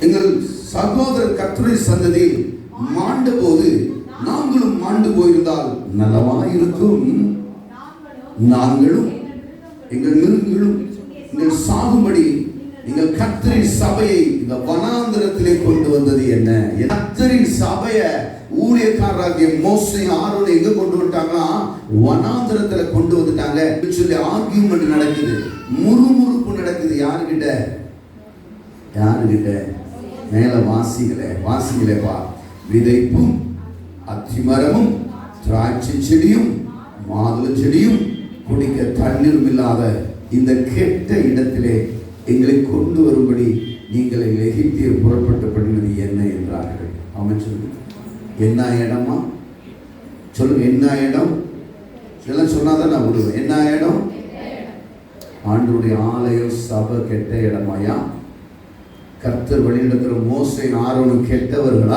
எங்கள் சகோதரர் கர்த்தருடைய சந்ததியில் மாண்ட போது நாங்களும் மாண்டு போயிருந்தால் நலமாயிருக்கும். நாங்களும் எங்கள் மிருகங்களும் எங்கள் சாகும்படி எங்கள் கர்த்தரின் சபையை இந்த வனாந்திரத்திலே கொண்டு வந்தது என்ன? கர்த்தரின் சபைய ஊழியக்காரராகிய மோசே ஆரோனை எங்க கொண்டு வந்துட்டாங்கன்னா வனாந்திரத்துல கொண்டு வந்துட்டாங்க சொல்லி ஆர்கியூமெண்ட் நடக்குது, முறுமுறுப்பு நடக்குது. யாருகிட்ட? மேல வாசிகளேப்பா. விதைப்பும் அத்திமரமும் திராட்சை செடியும் மாதுளை செடியும் குடிக்க தண்ணீரும் இல்லாத இந்த கெட்ட இடத்திலே எங்களை கொண்டு வரும்படி நீங்கள் எகிப்தியர் புறப்பட்டு பண்ணினது என்ன என்றார்கள். அவன் சொல்லுங்க, என்ன இடமா சொல்லுங்க, என்ன இடம்? இதெல்லாம் சொன்னாதான் நான் விடுவேன். என்ன இடம்? ஆண்டவருடைய ஆலயம் சபை கெட்ட இடமாயா? கர்த்தர் வழிநடத்துகிற மோசே ஆரோனும் கெட்டவர்களா?